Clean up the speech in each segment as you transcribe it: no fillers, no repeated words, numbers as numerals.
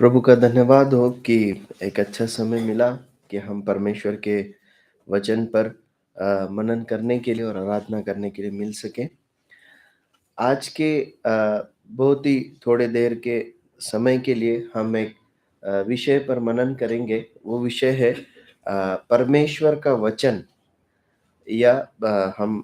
प्रभु का धन्यवाद हो कि एक अच्छा समय मिला कि हम परमेश्वर के वचन पर मनन करने के लिए और आराधना करने के लिए मिल सकें। आज के बहुत ही थोड़े देर के समय के लिए हम एक विषय पर मनन करेंगे। वो विषय है परमेश्वर का वचन या हम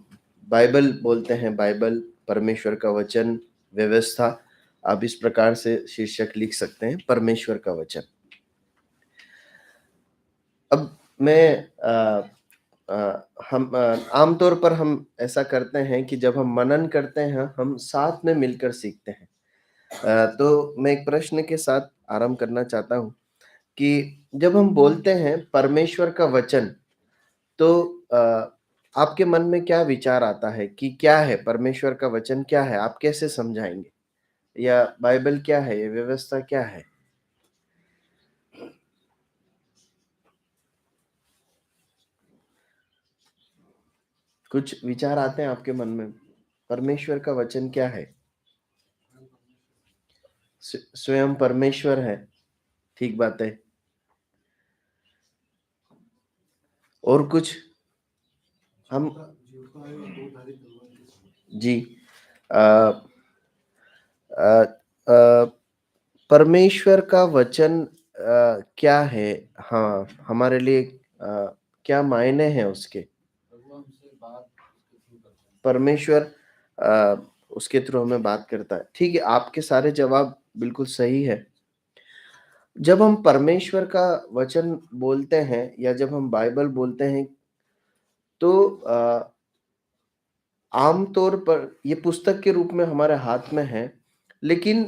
बाइबल बोलते हैं, बाइबल परमेश्वर का वचन, व्यवस्था। आप इस प्रकार से शीर्षक लिख सकते हैं, परमेश्वर का वचन। अब मैं हम आमतौर पर हम ऐसा करते हैं कि जब हम मनन करते हैं, हम साथ में मिलकर सीखते हैं। तो मैं एक प्रश्न के साथ आरंभ करना चाहता हूँ कि जब हम बोलते हैं परमेश्वर का वचन, तो आपके मन में क्या विचार आता है कि क्या है परमेश्वर का वचन, क्या है? आप कैसे समझाएँगे? या बाइबल क्या है? ये व्यवस्था क्या है? कुछ विचार आते हैं आपके मन में? परमेश्वर का वचन क्या है? स्वयं परमेश्वर है, ठीक बात है। और कुछ हम जी। अ अ अ, परमेश्वर का वचन क्या है? हाँ, हमारे लिए क्या मायने हैं उसके? परमेश्वर अ, उसके थ्रू हमें बात करता है। ठीक है, आपके सारे जवाब बिल्कुल सही है। जब हम परमेश्वर का वचन बोलते हैं या जब हम बाइबल बोलते हैं, तो आम तौर पर ये पुस्तक के रूप में हमारे हाथ में है, लेकिन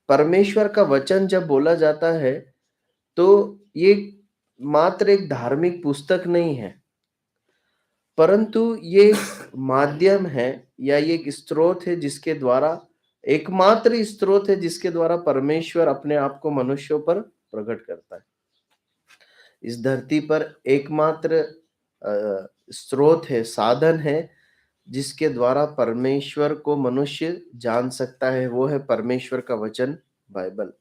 परमेश्वर का वचन जब बोला जाता है, तो ये मात्र एक धार्मिक पुस्तक नहीं है, परंतु ये एक माध्यम है या ये एक स्रोत है जिसके द्वारा एकमात्र स्रोत है जिसके द्वारा परमेश्वर अपने आप को मनुष्यों पर प्रकट करता है। इस धरती पर एकमात्र स्रोत है, साधन है, जिसके द्वारा परमेश्वर को मनुष्य जान सकता है, वो है परमेश्वर का वचन, बाइबल।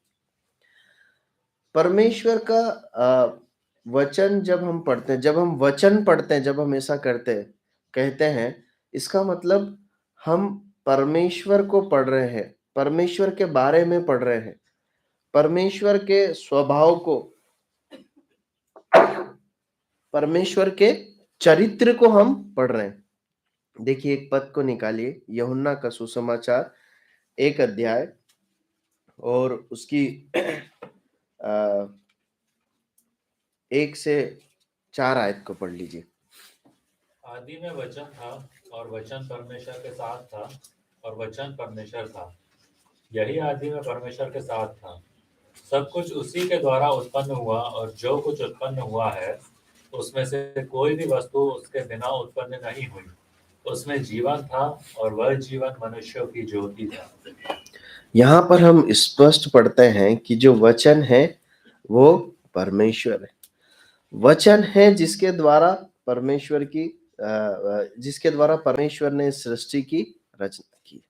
परमेश्वर का वचन जब हम पढ़ते हैं, जब हम वचन पढ़ते हैं, जब हम ऐसा करते हैं, कहते हैं, इसका मतलब हम परमेश्वर को पढ़ रहे हैं, परमेश्वर के बारे में पढ़ रहे हैं, परमेश्वर के स्वभाव को, परमेश्वर के चरित्र को हम पढ़ रहे हैं। देखिए, एक पद को निकालिए, यूहन्ना का सुसमाचार 1 अध्याय और उसकी 1 से 4 आयत को पढ़ लीजिए। आदि में वचन था और वचन परमेश्वर के साथ था और वचन परमेश्वर था। यही आदि में परमेश्वर के साथ था। सब कुछ उसी के द्वारा उत्पन्न हुआ और जो कुछ उत्पन्न हुआ है उसमें से कोई भी वस्तु उसके बिना उत्पन्न नहीं हुई। उसमें जीवन था और वह जीवन मनुष्यों की ज्योति था। यहाँ पर हम स्पष्ट पढ़ते हैं कि जो वचन है वो परमेश्वर है। वचन है जिसके द्वारा परमेश्वर की जिसके द्वारा परमेश्वर ने सृष्टि की रचना की।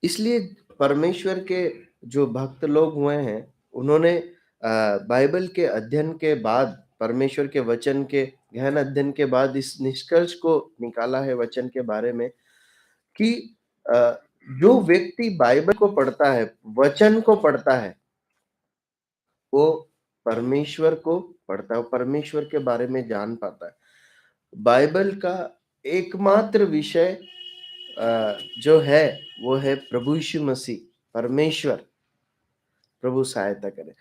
इसलिए परमेश्वर के जो भक्त लोग हुए हैं, उन्होंने बाइबल के अध्ययन के बाद, परमेश्वर के वचन के गहन अध्ययन के बाद इस निष्कर्ष को निकाला है वचन के बारे में कि अ, जो व्यक्ति बाइबल को पढ़ता है, वचन को पढ़ता है, वो परमेश्वर को पढ़ता है, वो परमेश्वर के बारे में जान पाता है। बाइबल का एकमात्र विषय जो है वो है प्रभु यीशु मसीह, परमेश्वर। प्रभु सहायता करे।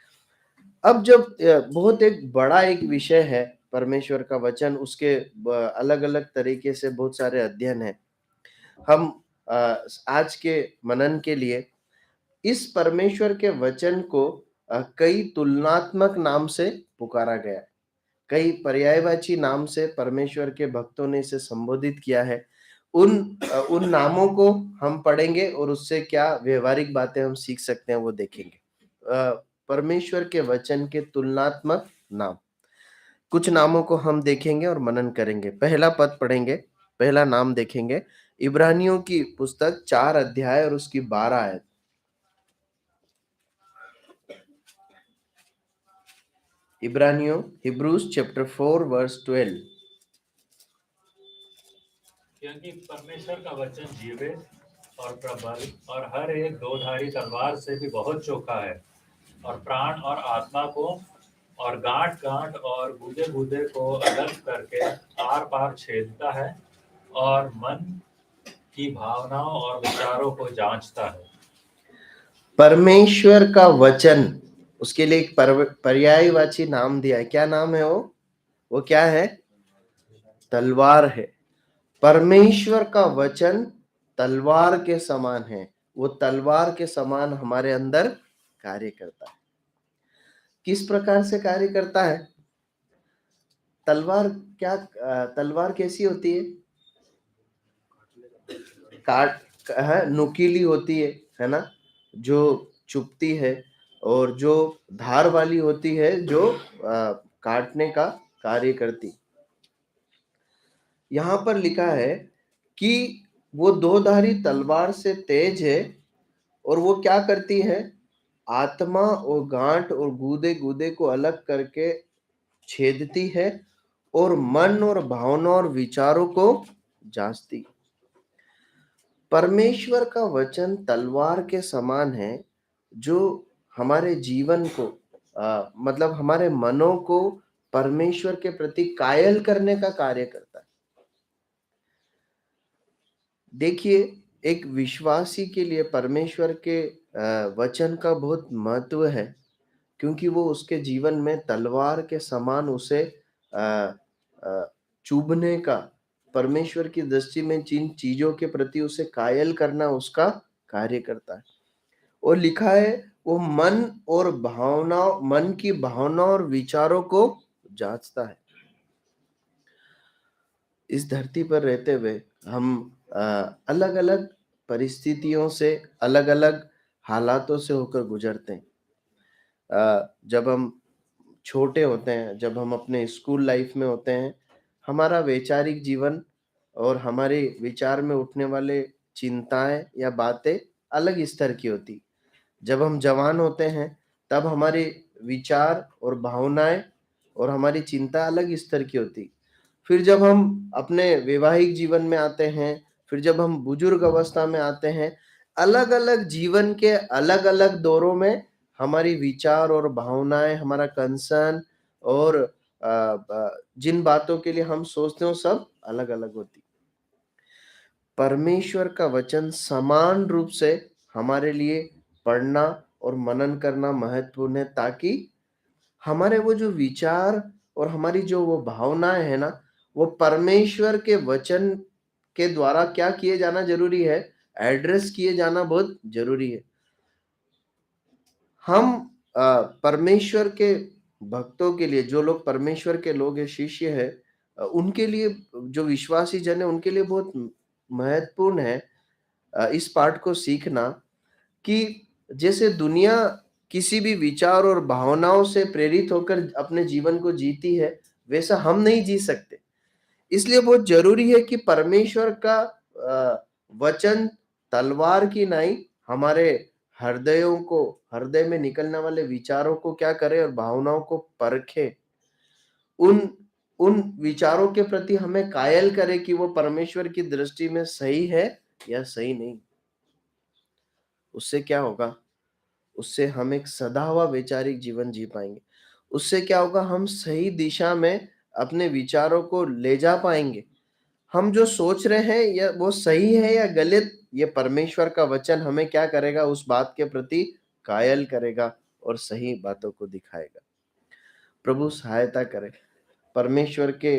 अब जब बहुत एक बड़ा एक विषय है परमेश्वर का वचन, उसके अलग-अलग तरीके से बहुत सारे अध्ययन हैं। हम अ, आज के मनन के लिए इस परमेश्वर के वचन को कई तुलनात्मक नाम से पुकारा गया है। कई पर्यायवाची नाम से परमेश्वर के भक्तों ने इसे संबोधित किया है। उन नामों को हम पढ़ेंगे और उससे क्या व्यवहारिक बातें हम सीख सकते हैं वो देखेंगे। परमेश्वर के वचन के तुलनात्मक नाम, कुछ नामों को हम देखेंगे और मनन करेंगे। पहला पद पढ़ेंगे, पहला नाम देखेंगे, इब्रानियों की पुस्तक 4 अध्याय और उसकी 12 आयत। इब्रानियों हिब्रूज चैप्टर 4 वर्स 12। क्योंकि परमेश्वर का वचन जीवित और प्रबल और हर एक दोधारी तलवार से भी बहुत चोखा है और प्राण और आत्मा को और गांठ गांठ और गूदे गूदे को अलग करके आर पार छेदता है और मन की भावनाओं और विचारों को जांचता है। परमेश्वर का वचन, उसके लिए एक पर्यायवाची नाम दिया है। क्या नाम है वो क्या है? तलवार है। परमेश्वर का वचन तलवार के समान है। वो तलवार के समान हमारे अंदर कार्य करता है। किस प्रकार से कार्य करता है? तलवार कैसी होती है? नुकीली होती है ना, जो चुभती है, और जो धार वाली होती है, जो काटने का कार्य करती। यहाँ पर लिखा है कि वो दोधारी तलवार से तेज है, और वो क्या करती है? आत्मा और गांठ और गूदे गूदे को अलग करके छेदती है, और मन और भावना और विचारों को जांचती। परमेश्वर का वचन तलवार के समान है, जो हमारे जीवन को मतलब हमारे मनों को परमेश्वर के प्रति कायल करने का कार्य करता है। देखिए, एक विश्वासी के लिए परमेश्वर के वचन का बहुत महत्व है, क्योंकि वो उसके जीवन में तलवार के समान उसे चुभने का, परमेश्वर की दृष्टि में जिन चीजों के प्रति उसे कायल करना, उसका कार्य करता है। और लिखा है वो मन की भावना और विचारों को जांचता है। इस धरती पर रहते हुए हम अलग अलग परिस्थितियों से, अलग अलग हालातों से होकर गुजरते हैं। जब हम छोटे होते हैं, जब हम अपने स्कूल लाइफ में होते हैं, हमारा वैचारिक जीवन और हमारे विचार में उठने वाले चिंताएं या बातें अलग स्तर की होती। जब हम जवान होते हैं, तब हमारे विचार और भावनाएं और हमारी चिंता अलग स्तर की होती। फिर जब हम अपने वैवाहिक जीवन में आते हैं, फिर जब हम बुजुर्ग अवस्था में आते हैं, अलग अलग जीवन के अलग अलग दौरों में हमारी विचार और भावनाएं, हमारा कंसर्न और जिन बातों के लिए हम सोचते हो, सब अलग अलग होती। परमेश्वर का वचन समान रूप से हमारे लिए पढ़ना और मनन करना महत्वपूर्ण है, ताकि हमारे वो जो विचार और हमारी जो वो भावनाएं है ना, वो परमेश्वर के वचन के द्वारा क्या किए जाना जरूरी है? एड्रेस किए जाना बहुत जरूरी है। हम परमेश्वर के भक्तों के लिए, जो लोग परमेश्वर के लोग हैं, शिष्य है, उनके लिए, जो विश्वासी जन है, उनके लिए बहुत महत्वपूर्ण है इस पाठ को सीखना, कि जैसे दुनिया किसी भी विचार और भावनाओं से प्रेरित होकर अपने जीवन को जीती है, वैसा हम नहीं जी सकते। इसलिए बहुत जरूरी है कि परमेश्वर का वचन तलवार की नाई हमारे हृदय में निकलने वाले विचारों को क्या करे और भावनाओं को परखे, उन उन विचारों के प्रति हमें कायल करे कि वो परमेश्वर की दृष्टि में सही है या सही नहीं। उससे क्या होगा? उससे हम एक सदा हुआ वैचारिक जीवन जी पाएंगे। उससे क्या होगा? हम सही दिशा में अपने विचारों को ले जा पाएंगे। हम जो सोच रहे हैं या वो सही है या गलत, ये परमेश्वर का वचन हमें क्या करेगा? उस बात के प्रति कायल करेगा और सही बातों को दिखाएगा। प्रभु सहायता करे। परमेश्वर के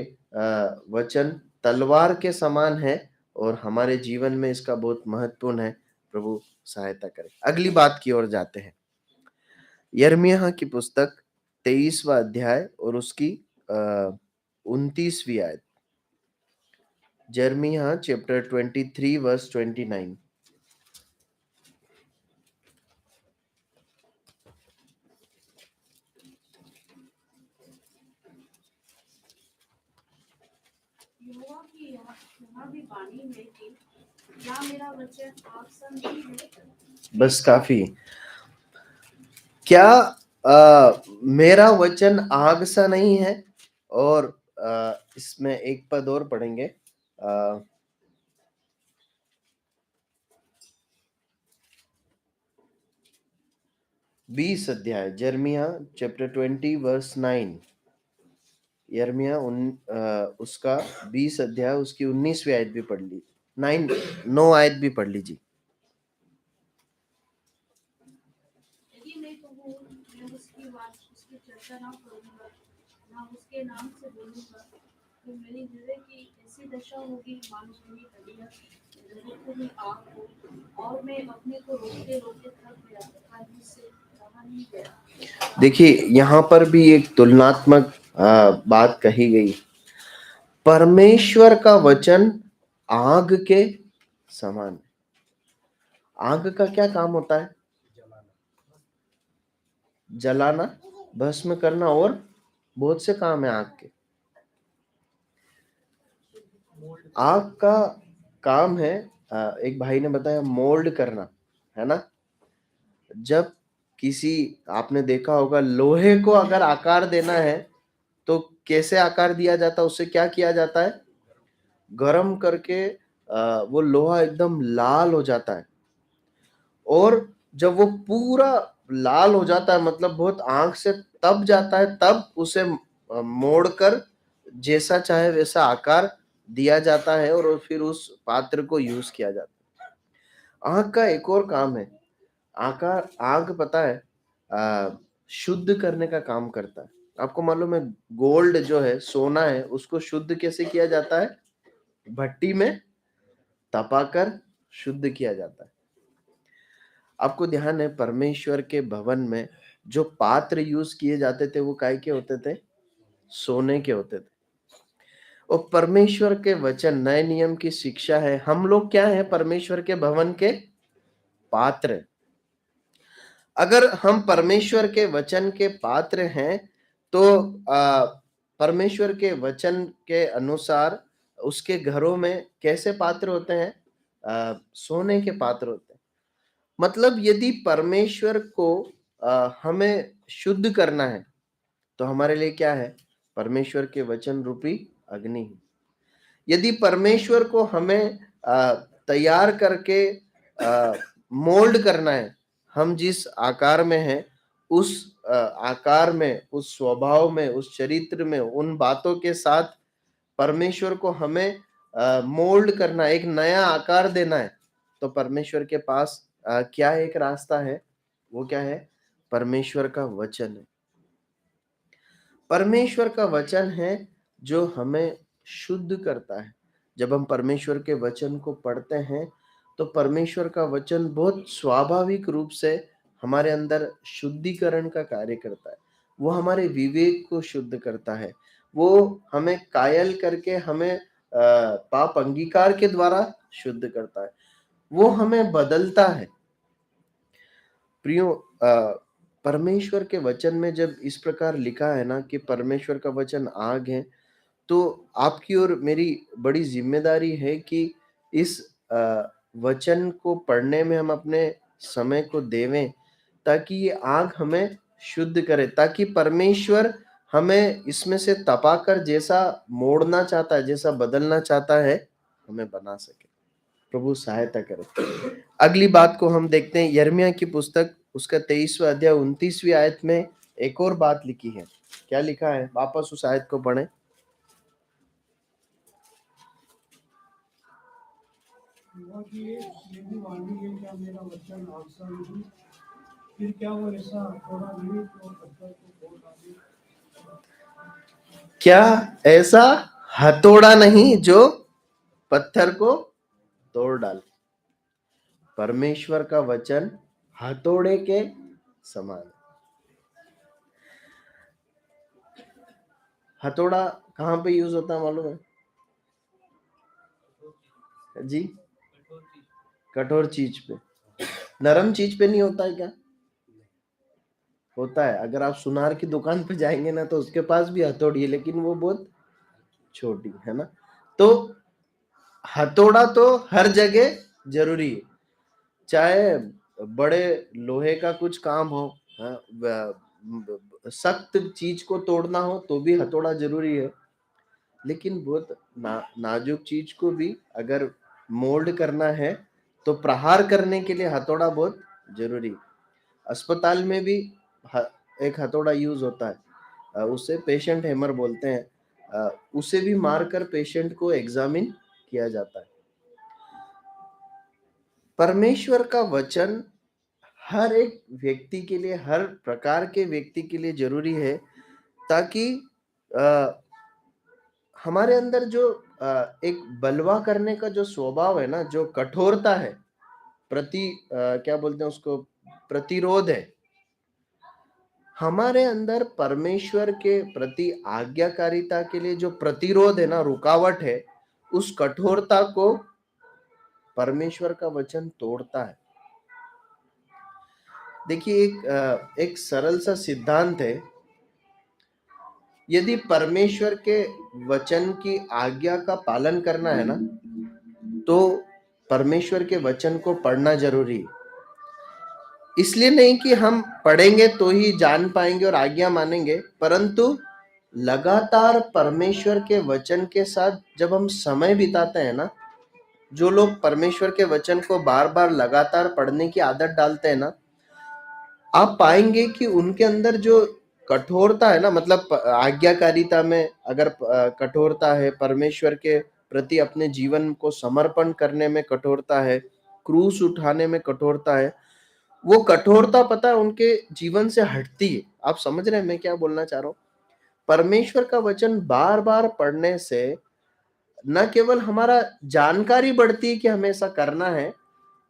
वचन तलवार के समान है, और हमारे जीवन में इसका बहुत महत्वपूर्ण है। प्रभु सहायता करे। अगली बात की ओर जाते हैं। यिर्मयाह की पुस्तक 23वां अध्याय और उसकी 29वीं आयत। यिर्मयाह चैप्टर 23 वर्स 29। यहोवा की यहाँ भी वाणी है कि क्या मेरा वचन आप सा नहीं है? बस काफी। क्या मेरा वचन आग सा नहीं है, और इसमें एक पद और पढ़ेंगे। 20 अध्याय, यिर्मयाह चैप्टर 20 वर्स 9। उसका 20 अध्याय, उसकी 19वीं आयत भी पढ़ ली, 9 आयत भी पढ़ लीजिए। यदि मैं कहूँ मैं उसकी बात उसकी चर्चा ना करूँगा, ना उसके नाम से बोलूँगा, तो मेरी हृदय की ऐसी दशा होगी मानो मेरी हड्डियाँ जलती हुई आग हो, और मैं अपने को रोकते रोकते थक गया, पर मुझसे रहा नहीं गया। देखिए, यहाँ पर भी एक तुलनात्मक बात कही गई। परमेश्वर का वचन आग के समान है। आग का क्या काम होता है? जलाना, भस्म करना, और बहुत से काम है आग के। आग का काम है, एक भाई ने बताया, मोल्ड करना, है ना। जब किसी, आपने देखा होगा, लोहे को अगर आकार देना है तो कैसे आकार दिया जाता है? उससे क्या किया जाता है? गरम करके वो लोहा एकदम लाल हो जाता है, और जब वो पूरा लाल हो जाता है, मतलब बहुत आंख से तप जाता है, तब उसे मोड़ कर जैसा चाहे वैसा आकार दिया जाता है, और फिर उस पात्र को यूज किया जाता है। आग का एक और काम है। आकार आग, पता है, शुद्ध करने का काम करता है। आपको मालूम है, गोल्ड जो है, सोना है, उसको शुद्ध कैसे किया जाता है? भट्टी में तपाकर शुद्ध किया जाता है। आपको ध्यान है, परमेश्वर के भवन में जो पात्र यूज किए जाते थे वो काय के होते थे? सोने के होते थे। और परमेश्वर के वचन, नए नियम की शिक्षा है। हम लोग क्या है? परमेश्वर के भवन के पात्र। अगर हम परमेश्वर के वचन के पात्र हैं, तो परमेश्वर के वचन के अनुसार उसके घरों में कैसे पात्र होते हैं? सोने के पात्र होते हैं। मतलब यदि परमेश्वर को हमें शुद्ध करना है, तो हमारे लिए क्या है? परमेश्वर के वचन रूपी अग्नि। यदि परमेश्वर को हमें तैयार करके मोल्ड करना है, हम जिस आकार में हैं, उस आकार में, उस स्वभाव में, उस चरित्र में, उन बातों के साथ परमेश्वर को हमें मोल्ड करना, एक नया आकार देना है, तो परमेश्वर के पास क्या एक रास्ता है? वो क्या है? परमेश्वर का वचन है। परमेश्वर का वचन है जो हमें शुद्ध करता है। जब हम परमेश्वर के वचन को पढ़ते हैं, तो परमेश्वर का वचन बहुत स्वाभाविक रूप से हमारे अंदर शुद्धिकरण का कार्य करता है। वो हमारे विवेक को शुद्ध करता है। वो हमें कायल करके हमें पाप अंगीकार के द्वारा शुद्ध करता है। वो हमें बदलता है। प्रियो, परमेश्वर के वचन में जब इस प्रकार लिखा है ना कि परमेश्वर का वचन आग है, तो आपकी और मेरी बड़ी जिम्मेदारी है कि इस वचन को पढ़ने में हम अपने समय को देवें, ताकि ये आग हमें शुद्ध करे, ताकि परमेश्वर हमें इसमें से तपाकर जैसा मोड़ना चाहता है, जैसा बदलना चाहता है, हमें बना सके। प्रभु सहायता करे। अगली बात को हम देखते हैं, यिर्मयाह की पुस्तक, उसका 23वां अध्याय 29वीं आयत में एक और बात लिखी है। क्या लिखा है? वापस उस आयत को पढ़ें। ये भी वाणी है, क्या मेरा वचन आग सा नहीं, फिर क्या वो ऐसा थोड़ा नहीं तो पत्थर को तोड़ डाले। क्या ऐसा हथौड़ा नहीं जो पत्थर को तोड़ डाले? परमेश्वर का वचन हथौड़े के समान है। हथौड़ा कहाँ पे यूज होता है मालूम है जी? कठोर चीज पे। नरम चीज पे नहीं होता है क्या? होता है। अगर आप सुनार की दुकान पे जाएंगे ना, तो उसके पास भी हथौड़ी है, लेकिन वो बहुत छोटी है ना। तो हथौड़ा तो हर जगह जरूरी है, चाहे बड़े लोहे का कुछ काम हो, हाँ, सख्त चीज को तोड़ना हो तो भी हथौड़ा जरूरी है, लेकिन बहुत नाजुक चीज को भी अगर मोल्ड करना है तो प्रहार करने के लिए हथौड़ा बहुत जरूरी है। अस्पताल में भी ह एक हथौड़ा यूज़ होता है, उसे पेशेंट हैमर बोलते हैं। उसे भी मारकर पेशेंट को एग्ज़ामिन किया जाता है। परमेश्वर का वचन हर एक व्यक्ति के लिए, हर प्रकार के व्यक्ति के लिए ज़रूरी है, ताकि अ, हमारे अंदर जो एक बलवा करने का जो स्वभाव है ना, जो कठोरता है, क्या बोलते हैं उसको, प्रतिरोध है, हमारे अंदर परमेश्वर के प्रति आज्ञाकारिता के लिए जो प्रतिरोध है ना, रुकावट है, उस कठोरता को परमेश्वर का वचन तोड़ता है। देखिए, एक सरल सा सिद्धांत है, यदि परमेश्वर के वचन की आज्ञा का पालन करना है ना, तो परमेश्वर के वचन को पढ़ना जरूरी है। इसलिए नहीं कि हम पढ़ेंगे तो ही जान पाएंगे और आज्ञा मानेंगे, परंतु लगातार परमेश्वर के वचन के साथ जब हम समय बिताते हैं ना, जो लोग परमेश्वर के वचन को बार बार लगातार पढ़ने की आदत डालते हैं ना, आप पाएंगे कि उनके अंदर जो कठोरता है ना, मतलब आज्ञाकारिता में अगर कठोरता है, परमेश्वर के प्रति अपने जीवन को समर्पण करने में कठोरता है, क्रूस उठाने में कठोरता है, वो कठोरता पता है उनके जीवन से हटती है। आप समझ रहे हैं मैं क्या बोलना चाह रहा हूँ? परमेश्वर का वचन बार बार पढ़ने से न केवल हमारा जानकारी बढ़ती है कि हमें ऐसा करना है,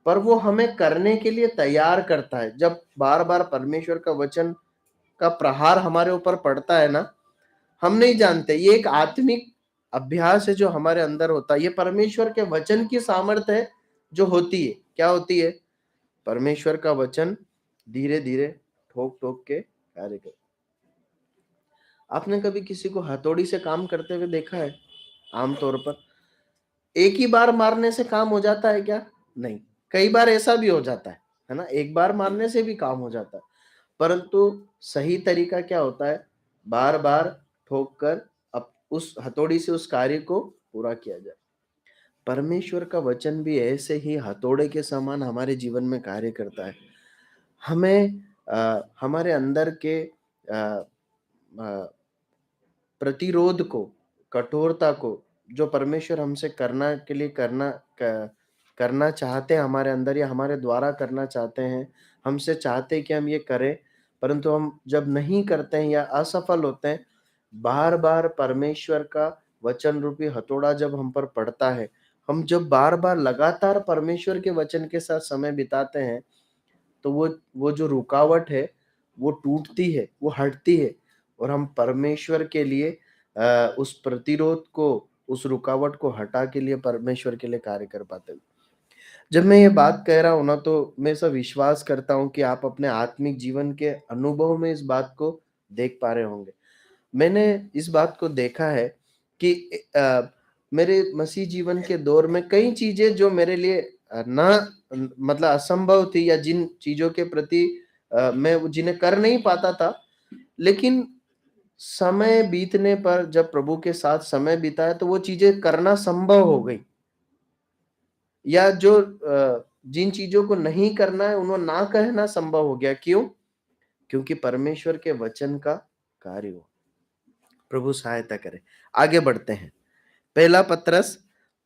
पर वो हमें करने के लिए तैयार करता है। जब बार बार परमेश्वर का वचन का प्रहार हमारे ऊपर पड़ता है ना, हम नहीं जानते, ये एक आत्मिक अभ्यास है जो हमारे अंदर होता है। ये परमेश्वर के वचन की सामर्थ्य है जो होती है। क्या होती है? परमेश्वर का वचन धीरे धीरे ठोक ठोक के कार्य कर। आपने कभी किसी को हथौड़ी से काम करते हुए देखा है? आमतौर पर एक ही बार मारने से काम हो जाता है क्या? नहीं, कई बार ऐसा भी हो जाता है ना? एक बार मारने से भी काम हो जाता है, परंतु सही तरीका क्या होता है? बार बार ठोक कर अब उस हथौड़ी से उस कार्य को पूरा किया जाए। परमेश्वर का वचन भी ऐसे ही हथौड़े के समान हमारे जीवन में कार्य करता है। हमें हमारे अंदर के प्रतिरोध को, कठोरता को, जो परमेश्वर हमसे करना चाहते हैं हमारे अंदर, या हमारे द्वारा करना चाहते हैं, हमसे चाहते हैं कि हम ये करें, परंतु हम जब नहीं करते हैं या असफल होते हैं, बार बार परमेश्वर का वचन रूपी हथौड़ा जब हम पर पड़ता है, हम जब बार बार लगातार परमेश्वर के वचन के साथ समय बिताते हैं, तो वो जो रुकावट है वो टूटती है, वो हटती है, और हम परमेश्वर के लिए उस प्रतिरोध को, उस रुकावट को हटा के लिए परमेश्वर के लिए कार्य कर पाते हैं। जब मैं ये बात कह रहा हूँ ना, तो मैं ऐसा विश्वास करता हूँ कि आप अपने आत्मिक जीवन के अनुभव में इस बात को देख पा रहे होंगे। मैंने इस बात को देखा है कि मेरे मसीह जीवन के दौर में कई चीजें जो मेरे लिए ना मतलब असंभव थी, या जिन चीजों के प्रति मैं जिन्हें कर नहीं पाता था, लेकिन समय बीतने पर जब प्रभु के साथ समय बिताया तो वो चीजें करना संभव हो गई। या जो जिन चीजों को नहीं करना है उन्हें ना कहना संभव हो गया। क्यों? क्योंकि परमेश्वर के वचन का कार्य हुआ। प्रभु सहायता करे। आगे बढ़ते हैं। पहला पत्रस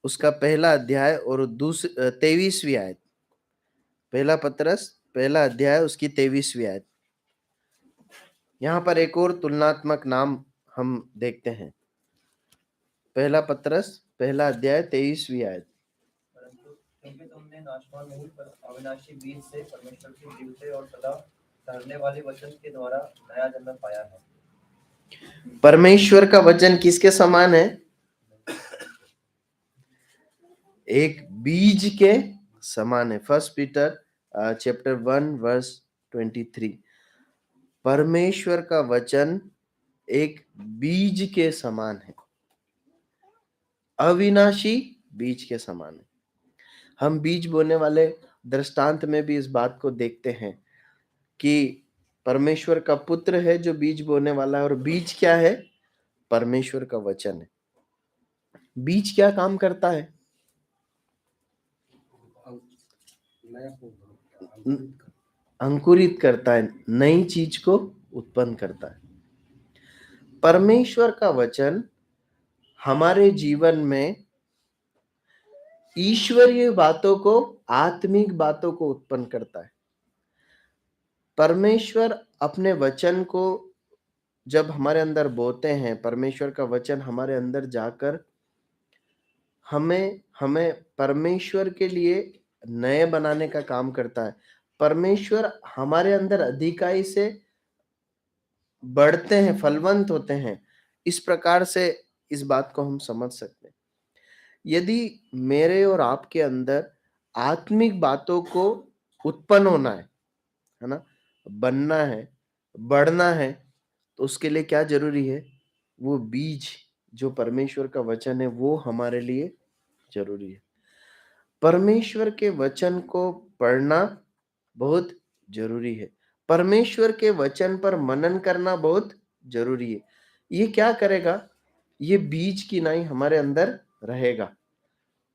उसका पहला अध्याय और 23वीं आयत। पहला पत्रस पहला अध्याय उसकी 23वीं आयत। यहाँ पर एक और तुलनात्मक नाम हम देखते हैं। पहला पत्रस पहला अध्याय 23वीं आयत। परंतु क्योंकि तुमने नाशवान नहीं पर अविनाशी बीज से परमेश्वर के जीवते और सदा ठहरने वाले वचन के द्वारा नया जन्म पाया है। परमेश्वर का वचन किसके समान है? एक बीज के समान है। First Peter chapter 1 verse 23। परमेश्वर का वचन एक बीज के समान है, अविनाशी बीज के समान है। हम बीज बोने वाले दृष्टांत में भी इस बात को देखते हैं कि परमेश्वर का पुत्र है जो बीज बोने वाला है, और बीज क्या है? परमेश्वर का वचन है। बीज क्या काम करता है? अंकुरित करता है, नई चीज को उत्पन्न करता है। परमेश्वर का वचन हमारे जीवन में ईश्वरीय बातों को, आत्मिक बातों को उत्पन्न करता है। परमेश्वर अपने वचन को जब हमारे अंदर बोते हैं, परमेश्वर का वचन हमारे अंदर जाकर हमें हमें परमेश्वर के लिए नए बनाने का काम करता है। परमेश्वर हमारे अंदर अधिकाई से बढ़ते हैं, फलवंत होते हैं। इस प्रकार से इस बात को हम समझ सकते हैं। यदि मेरे और आपके अंदर आत्मिक बातों को उत्पन्न होना है ना, बनना है, बढ़ना है, तो उसके लिए क्या जरूरी है? वो बीज जो परमेश्वर का वचन है वो हमारे लिए जरूरी है। परमेश्वर के वचन को पढ़ना बहुत जरूरी है। परमेश्वर के वचन पर मनन करना बहुत जरूरी है। ये क्या करेगा? ये बीज की नाई हमारे अंदर रहेगा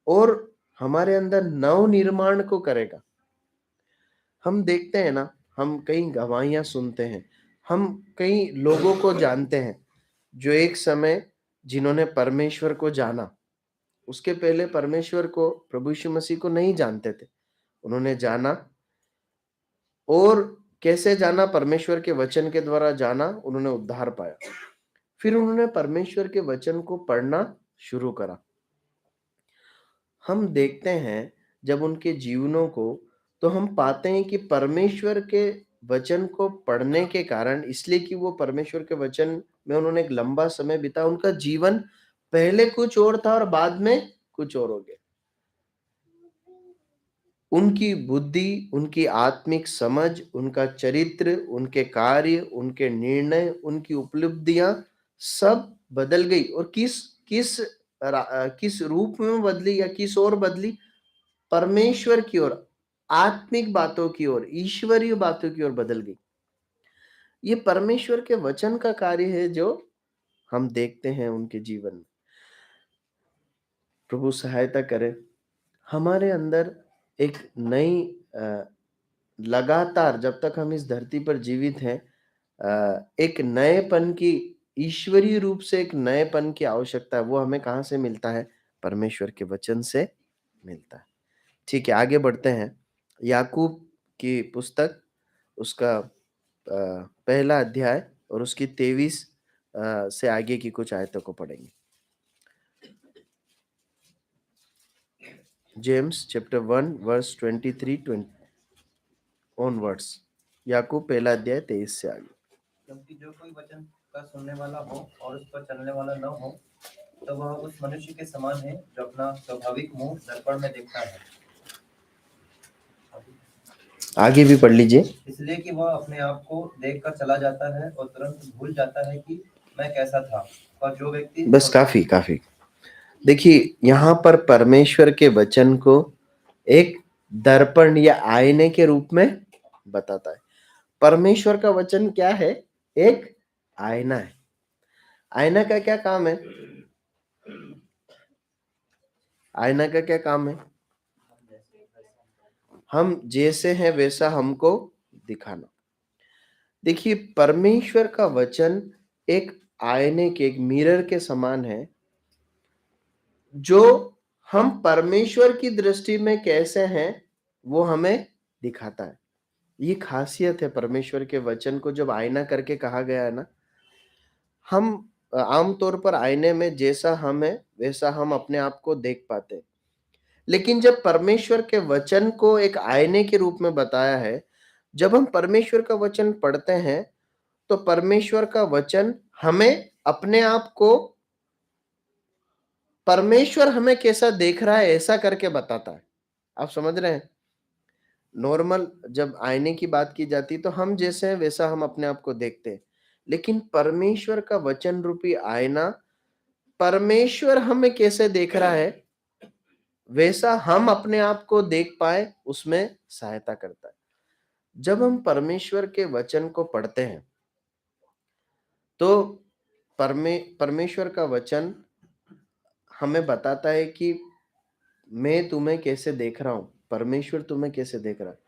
और हमारे अंदर नव निर्माण को करेगा। हम देखते हैं ना, हम कई गवाहियां सुनते हैं, हम कई लोगों को जानते हैं जो एक समय जिन्होंने परमेश्वर को जाना, उसके पहले परमेश्वर को, प्रभु यीशु मसीह को नहीं जानते थे। उन्होंने जाना, और कैसे जाना? परमेश्वर के वचन के द्वारा जाना, उन्होंने उद्धार पाया। फिर उन्होंने परमेश्वर के वचन को पढ़ना शुरू करा। हम देखते हैं जब उनके जीवनों को, तो हम पाते हैं कि परमेश्वर के वचन को पढ़ने के कारण, इसलिए कि वो परमेश्वर के वचन में उन्होंने एक लंबा समय बिताया, उनका जीवन पहले कुछ और था और बाद में कुछ और हो गया। उनकी बुद्धि, उनकी आत्मिक समझ, उनका चरित्र, उनके कार्य, उनके निर्णय, उनकी उपलब्धियां सब बदल गई। और किस रूप में बदली या किस ओर बदली? परमेश्वर की ओर, आत्मिक बातों की ओर, ईश्वरीय बातों की ओर बदल गई। ये परमेश्वर के वचन का कार्य है जो हम देखते हैं उनके जीवन में। प्रभु सहायता करे हमारे अंदर एक नई लगातार, जब तक हम इस धरती पर जीवित हैं, एक नएपन की, ईश्वरीय रूप से एक नएपन की आवश्यकता है। वो हमें कहाँ से मिलता है? परमेश्वर के वचन से मिलता है। ठीक है, आगे बढ़ते हैं। याकूब की पुस्तक, उसका पहला अध्याय और उसकी 23 से आगे की कुछ आयतों को पढ़ेंगे। James chapter 1 verse 23 onwards. याकूब पहला अध्याय 23 से आगे। क्योंकि जो कोई वचन का सुनने वाला हो और उस पर चलने वाला न हो, तो वह उस मनुष्य के समान है जो अपना स्वाभाविक मुंह दर्पण में देखता है। आगे भी पढ़ लीजिए। इसलिए कि वह अपने आप को देखकर चला जाता है और तुरंत भूल जाता है कि मैं कैसा था। और जो व्यक्ति, बस काफी। देखिए, यहाँ पर परमेश्वर के वचन को एक दर्पण या आईने के रूप में बताता है। परमेश्वर का वचन क्या है? एक आईना है। आईना का क्या काम है? आईना का क्या काम है? हम जैसे हैं वैसा हमको दिखाना। देखिए, परमेश्वर का वचन एक आईने के, एक मिरर के समान है, जो हम परमेश्वर की दृष्टि में कैसे हैं वो हमें दिखाता है। ये खासियत है परमेश्वर के वचन को जब आईना करके कहा गया है ना। हम आमतौर पर आईने में जैसा हम है वैसा हम अपने आप को देख पाते हैं, लेकिन जब परमेश्वर के वचन को एक आईने के रूप में बताया है, जब हम परमेश्वर का वचन पढ़ते हैं, तो परमेश्वर का वचन हमें अपने आप को, परमेश्वर हमें कैसा देख रहा है ऐसा करके बताता है। आप समझ रहे हैं? नॉर्मल जब आईने की बात की जाती तो हम जैसे हैं वैसा हम अपने आप को देखते हैं, लेकिन परमेश्वर का वचन रूपी आईना परमेश्वर हमें कैसे देख रहा है वैसा हम अपने आप को देख पाए उसमें सहायता करता है। जब हम परमेश्वर के वचन को पढ़ते हैं, तो परमेश्वर का वचन हमें बताता है कि मैं तुम्हें कैसे देख रहा हूँ, परमेश्वर तुम्हें कैसे देख रहा है।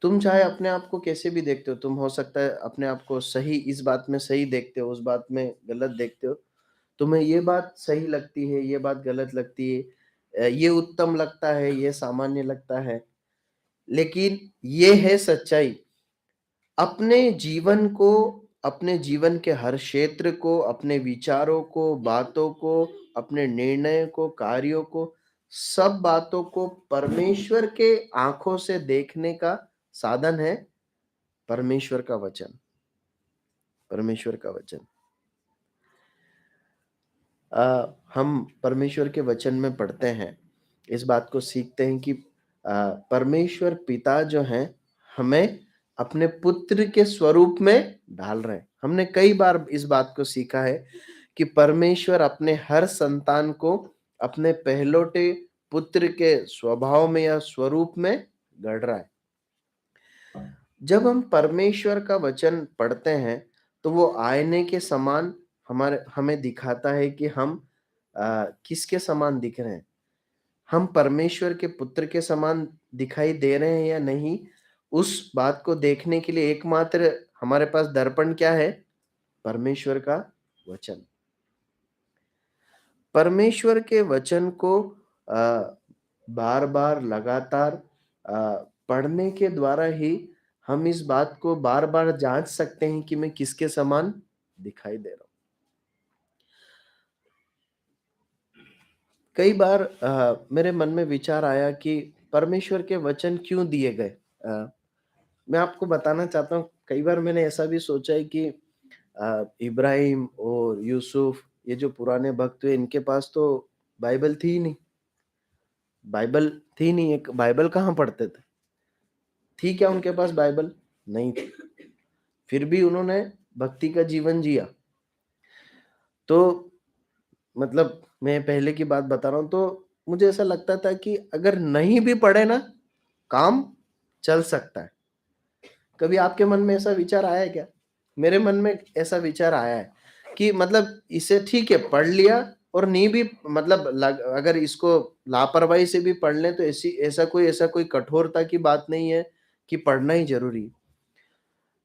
तुम चाहे अपने आप को कैसे भी देखते हो, तुम हो सकता है अपने आप को सही, इस बात में सही देखते हो, उस बात में गलत देखते हो। तुम्हें ये बात सही लगती है, ये बात गलत लगती है, ये उत्तम लगता है, ये सामान्य लगता है। लेकिन ये है सच्चाई, अपने जीवन को, अपने जीवन के हर क्षेत्र को, अपने विचारों को, बातों को, अपने निर्णय को, कार्यों को, सब बातों को परमेश्वर के आंखों से देखने का साधन है परमेश्वर का वचन। परमेश्वर का वचन। हम परमेश्वर के वचन में पढ़ते हैं, इस बात को सीखते हैं कि परमेश्वर पिता जो हैं, हमें अपने पुत्र के स्वरूप में ढाल रहे हैं। हमने कई बार इस बात को सीखा है कि परमेश्वर अपने हर संतान को अपने पहलौठे पुत्र के स्वभाव में या स्वरूप में गढ़ रहा है। जब हम परमेश्वर का वचन पढ़ते हैं, तो वो आईने के समान हमें दिखाता है कि हम किसके समान दिख रहे हैं। हम परमेश्वर के पुत्र के समान दिखाई दे रहे हैं या नहीं, उस बात को देखने के लिए एकमात्र हमारे पास दर्पण क्या है? परमेश्वर का वचन। परमेश्वर के वचन को बार-बार लगातार पढ़ने के द्वारा ही हम इस बात को बार-बार जाँच सकते हैं कि मैं किसके समान दिखाई दे रहा हूँ। कई बार मेरे मन में विचार आया कि परमेश्वर के वचन क्यों दिए गए? मैं आपको बताना चाहता हूँ, कई बार मैंने ऐसा भी सोचा है कि इब्राहिम और यूसुफ, ये जो पुराने भक्त हुए, इनके पास तो बाइबल थी ही नहीं। बाइबल थी नहीं, एक बाइबल कहाँ पढ़ते थे? थी क्या उनके पास बाइबल? नहीं थी। फिर भी उन्होंने भक्ति का जीवन जिया। तो मतलब मैं पहले की बात बता रहा हूँ, तो मुझे ऐसा लगता था कि अगर नहीं भी पढ़े ना, काम चल सकता है। कभी आपके मन में ऐसा विचार आया है क्या? मेरे मन में ऐसा विचार आया है कि मतलब इसे ठीक है पढ़ लिया, और नहीं भी मतलब अगर इसको लापरवाही से भी पढ़ लें, तो ऐसा कोई कठोरता की बात नहीं है कि पढ़ना ही जरूरी है।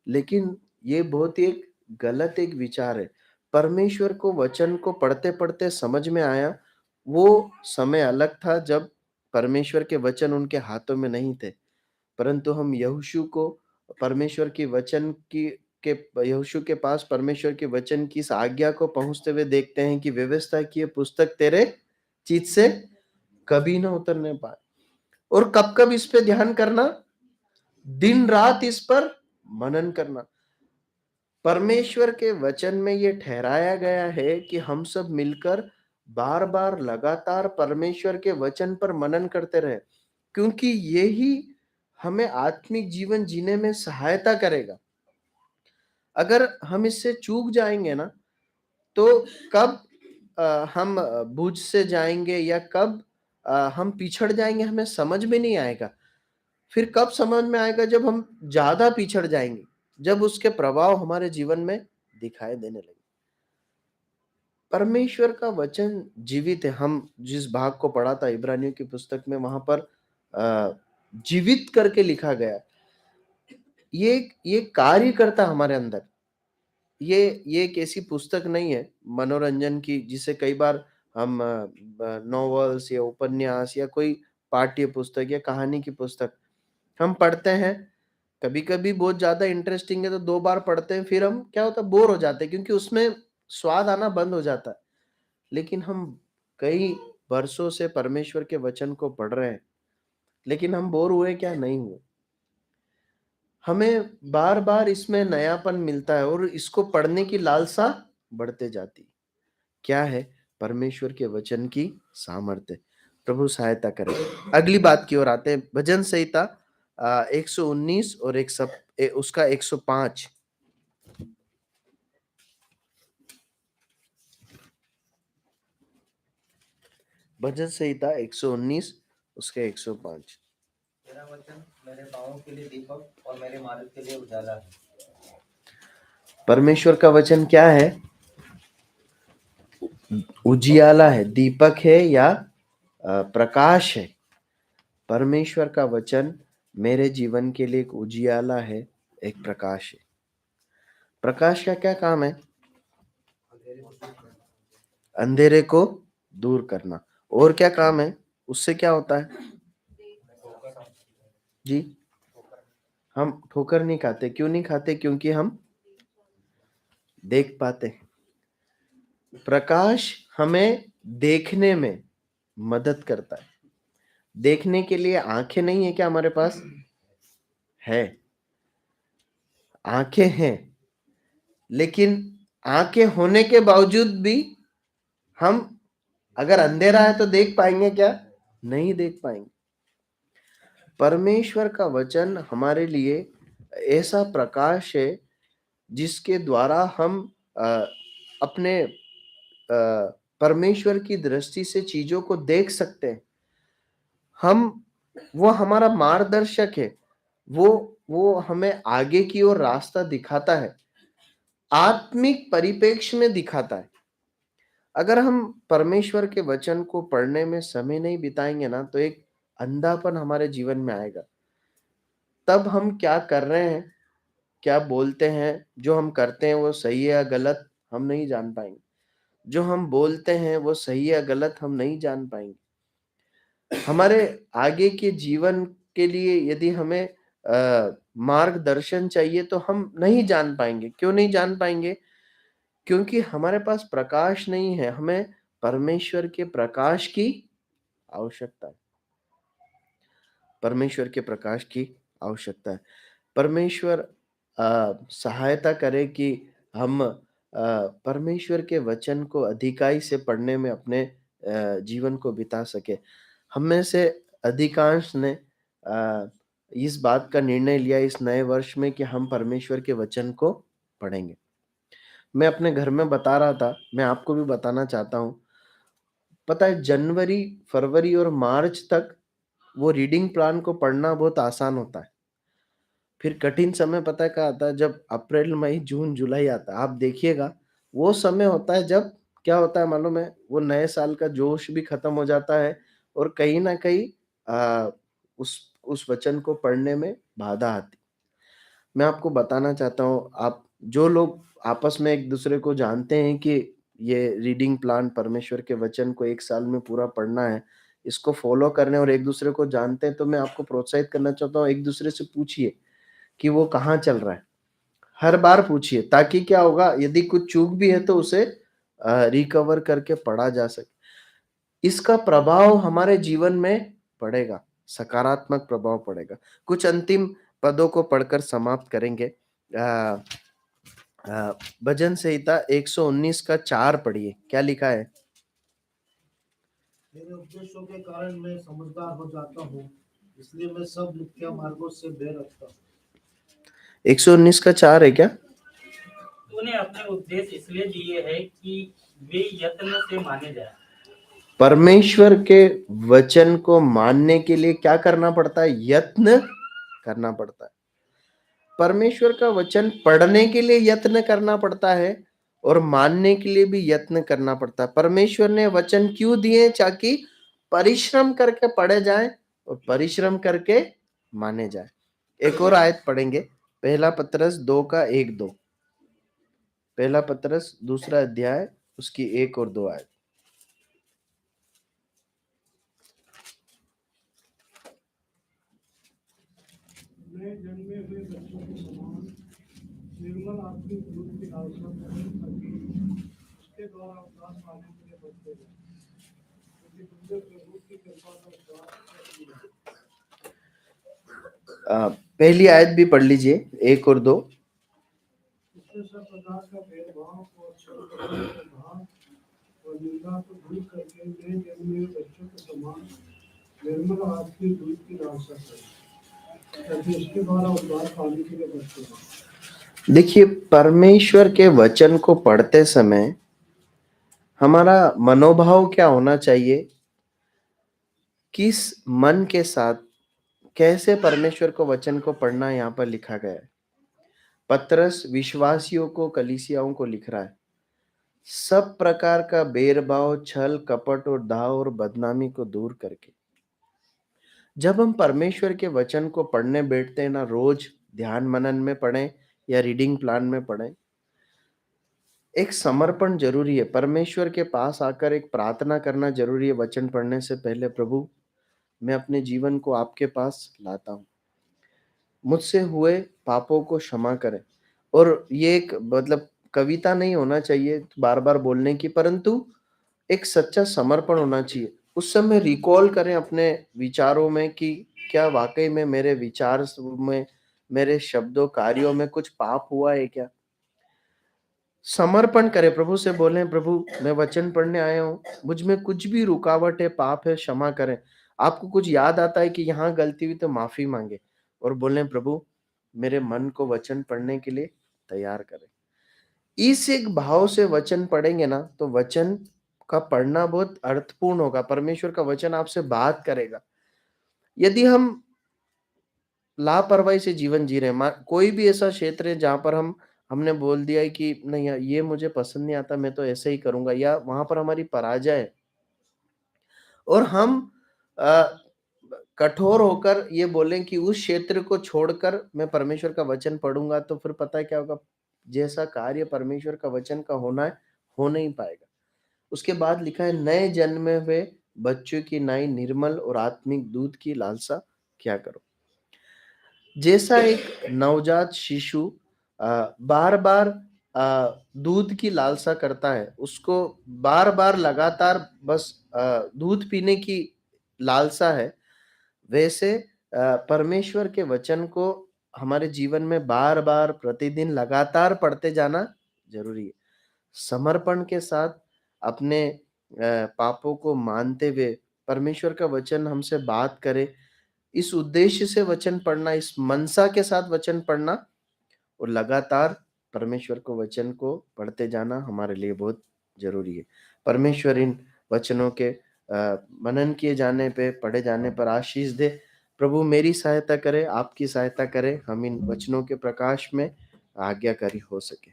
लेकिन ये बहुत ही एक गलत एक विचार है। परमेश्वर को वचन को पढ़ते-पढ़ते समझ में आया, वो समय अलग था जब परमेश्वर के वचन उनके हाथों में नहीं थे। परंतु हम यहोशू को परमेश्वर के वचन की के यहोशू के पास परमेश्वर के वचन की इस आज्ञा को पहुँचते हुए देखते हैं कि व्यवस्था की ये पुस्तक तेरे चित्त से कभी ना उतरने पाए। और कब-कब इस पे ध्यान करना, दिन-रात इस पर मनन करना। परमेश्वर के वचन में ये ठहराया गया है कि हम सब मिलकर बार-बार लगातार परमेश्वर के वचन पर मनन करते रहे, क्योंकि यही हमें आत्मिक जीवन जीने में सहायता करेगा। अगर हम इससे चूक जाएंगे ना, तो कब हम बुझ से जाएंगे या कब हम पिछड़ जाएंगे, हमें समझ में नहीं आएगा। फिर कब समझ में आएगा? जब हम ज्यादा पिछड़ जाएंगे, जब उसके प्रभाव हमारे जीवन में दिखाई देने लगे। परमेश्वर का वचन जीवित है। हम जिस भाग को पढ़ा था इब्रानियों की पुस्तक में, वहां पर जीवित करके लिखा गया। ये कार्य करता हमारे अंदर। ये एक ऐसी पुस्तक नहीं है मनोरंजन की, जिसे कई बार हम नॉवेल्स या उपन्यास या कोई पाठ्य पुस्तक या कहानी की पुस्तक हम पढ़ते हैं। कभी-कभी बहुत ज़्यादा इंटरेस्टिंग है तो 2 बार पढ़ते हैं, फिर हम क्या होता है, बोर हो जाते हैं, क्योंकि उसमें स्वाद आना बंद हो जाता है। लेकिन हम कई वर्षों से परमेश्वर के वचन को पढ़ रहे हैं, लेकिन हम बोर हुए क्या? नहीं हुए। हमें बार-बार इसमें नयापन मिलता है और इसको पढ़ने की लालसा बढ़ते जाती। क्या है? परमेश्वर के वचन की सामर्थ्य। प्रभु सहायता करे। अगली बात की ओर आते हैं। भजन संहिता 119 और उसका 105। भजन संहिता 119 उसका 105। तेरा वचन मेरे पाँवों के लिए दीपक और मेरे मार्ग के लिए उजाला है। परमेश्वर का वचन क्या है? उजियाला है, दीपक है या प्रकाश है। परमेश्वर का वचन मेरे जीवन के लिए एक उजियाला है, एक प्रकाश है। प्रकाश का क्या काम है? अंधेरे को दूर करना। और क्या काम है? उससे क्या होता है जी? हम ठोकर नहीं खाते। क्यों नहीं खाते? क्योंकि हम देख पाते हैं। प्रकाश हमें देखने में मदद करता है। देखने के लिए आंखें नहीं है क्या हमारे पास? है, आंखें हैं, लेकिन आंखें होने के बावजूद भी हम अगर अंधेरा है तो देख पाएंगे क्या? नहीं देख पाएंगे। परमेश्वर का वचन हमारे लिए ऐसा प्रकाश है जिसके द्वारा हम अपने परमेश्वर की दृष्टि से चीजों को देख सकते हैं। वो हमारा मार्गदर्शक है। वो हमें आगे की ओर रास्ता दिखाता है, आत्मिक परिप्रेक्ष्य में दिखाता है। अगर हम परमेश्वर के वचन को पढ़ने में समय नहीं बिताएंगे ना, तो एक अंधापन हमारे जीवन में आएगा। तब हम क्या कर रहे हैं, क्या बोलते हैं, जो हम करते हैं वो सही है या गलत हम नहीं जान पाएंगे। जो हम बोलते हैं वो सही या गलत हम नहीं जान पाएंगे। हमारे आगे के जीवन के लिए यदि हमें मार्गदर्शन चाहिए तो हम नहीं जान पाएंगे। क्यों नहीं जान पाएंगे? क्योंकि हमारे पास प्रकाश नहीं है। हमें परमेश्वर के प्रकाश की आवश्यकता है। परमेश्वर के प्रकाश की आवश्यकता है। परमेश्वर सहायता करे कि हम परमेश्वर के वचन को अधिकाई से पढ़ने में अपने जीवन को बिता सके। हम में से अधिकांश ने इस बात का निर्णय लिया इस नए वर्ष में कि हम परमेश्वर के वचन को पढ़ेंगे। मैं अपने घर में बता रहा था, मैं आपको भी बताना चाहता हूँ। पता है, जनवरी, फरवरी और मार्च तक वो रीडिंग प्लान को पढ़ना बहुत आसान होता है। फिर कठिन समय पता है क्या आता है? जब अप्रैल, मई, जून, जुलाई आता है। आप देखिएगा, वो समय होता है जब क्या होता है मालूम है? वो नए साल का जोश भी खत्म हो जाता है और कहीं ना कहीं उस वचन को पढ़ने में बाधा आती। मैं आपको बताना चाहता हूँ, आप जो लोग आपस में एक दूसरे को जानते हैं कि ये रीडिंग प्लान परमेश्वर के वचन को एक साल में पूरा पढ़ना है, इसको फॉलो करने और एक दूसरे को जानते हैं, तो मैं आपको प्रोत्साहित करना चाहता हूँ, एक दूसरे से पूछिए कि वो कहाँ चल रहा है। हर बार पूछिए, ताकि क्या होगा, यदि कुछ चूक भी है तो उसे रिकवर करके पढ़ा जा सके। इसका प्रभाव हमारे जीवन में पड़ेगा, सकारात्मक प्रभाव पड़ेगा। कुछ अंतिम पदों को पढ़कर समाप्त करेंगे। भजन संहिता 119 का 4 पढ़िए, क्या लिखा है? मेरे उपदेशों के कारण मैं समझदार हो जाता हूँ, इसलिए मैं सब मिथ्या मार्गों से बैर रखता हूँ। 119 का 4 है क्या? तूने अपने उपदेश इसलिए दिए हैं कि वे यत्न से माने जाए। परमेश्वर के वचन को मानने के लिए क्या करना पड़ता है? यत्न करना पड़ता है। परमेश्वर का वचन पढ़ने के लिए यत्न करना पड़ता है और मानने के लिए भी यत्न करना पड़ता है। परमेश्वर ने वचन क्यों दिए? ताकि परिश्रम करके पढ़े जाए और परिश्रम करके माने जाए। एक और आयत पढ़ेंगे, पहला पतरस 2 का 1-2। पहला पतरस 2 अध्याय उसकी 1 और 2 आयत। नए जन्मे हुए बच्चों के समान निर्मल आत्मिक दूध की आवश्यकता है, ताकि उसके द्वारा उद्धार पाने के लिए बढ़ते हैं, क्योंकि तुमने प्रभु की कृपा का विश्वास किया। पहली आयत भी पढ़ लीजिए, 1 और 2। इससे सब प्रकार का भेदभाव और भाव और निंदा को दूर करके नए जन्मे हुए बच्चों के समान निर्मल आत्मिक दूध की आवश्यकता है, ताकि उसके द्वारा उद्धार पाने के लिए बढ़ते हैं। देखिए, परमेश्वर के वचन को पढ़ते समय हमारा मनोभाव क्या होना चाहिए? किस मन के साथ, कैसे परमेश्वर को वचन को पढ़ना यहाँ पर लिखा गया है। पतरस विश्वासियों को, कलीसियाओं को लिख रहा है, सब प्रकार का भेदभाव, छल, कपट और दाव और बदनामी को दूर करके जब हम परमेश्वर के वचन को पढ़ने बैठते हैं ना, रोज ध्यान मनन में पढ़ें या रीडिंग प्लान में पढ़ें, एक समर्पण जरूरी है। परमेश्वर के पास आकर एक प्रार्थना करना जरूरी है वचन पढ़ने से पहले। प्रभु, मैं अपने जीवन को आपके पास लाता हूँ, मुझसे हुए पापों को क्षमा करें। और ये एक मतलब कविता नहीं होना चाहिए बार बार बोलने की, परंतु एक सच्चा समर्पण होना चाहिए। उस समय रिकॉल करें अपने विचारों में कि क्या वाकई में मेरे विचार में, मेरे शब्दों कार्यों में कुछ पाप हुआ है क्या। समर्पण करें, प्रभु से बोलें, प्रभु मैं वचन पढ़ने आया हूँ, मुझ में कुछ भी रुकावट है, पाप है, क्षमा करें। आपको कुछ याद आता है कि यहाँ गलती हुई तो माफी मांगे और बोलें, प्रभु मेरे मन को वचन पढ़ने के लिए तैयार करें। इस एक भाव से वचन पढ़ेंगे ना, तो वचन का पढ़ना बहुत अर्थपूर्ण होगा। परमेश्वर का वचन आपसे बात करेगा। यदि हम लापरवाही से जीवन जी रहे हैं, कोई भी ऐसा क्षेत्र है जहां पर हमने बोल दिया है कि नहीं यार, ये मुझे पसंद नहीं आता, मैं तो ऐसे ही करूंगा, या वहां पर हमारी पराजय है और हम अ, कठोर होकर ये बोलें कि उस क्षेत्र को छोड़कर मैं परमेश्वर का वचन पढ़ूंगा, तो फिर पता है क्या होगा, जैसा कार्य परमेश्वर का वचन का होना है, हो नहीं पाएगा। उसके बाद लिखा है, नए जन्मे हुए बच्चों की नाई निर्मल और आत्मिक दूध की लालसा क्या करो। जैसा एक नवजात शिशु बार बार दूध की लालसा करता है, उसको बार बार लगातार बस दूध पीने की लालसा है, वैसे परमेश्वर के वचन को हमारे जीवन में बार बार प्रतिदिन लगातार पढ़ते जाना जरूरी है। समर्पण के साथ अपने पापों को मानते हुए परमेश्वर का वचन हमसे बात करे, इस उद्देश्य से वचन पढ़ना, इस मनसा के साथ वचन पढ़ना और लगातार परमेश्वर को वचन को पढ़ते जाना हमारे लिए बहुत जरूरी है। परमेश्वर इन वचनों के मनन किए जाने पे, पढ़े जाने पर आशीष दे। प्रभु मेरी सहायता करे, आपकी सहायता करे, हम इन वचनों के प्रकाश में आज्ञाकारी हो सके।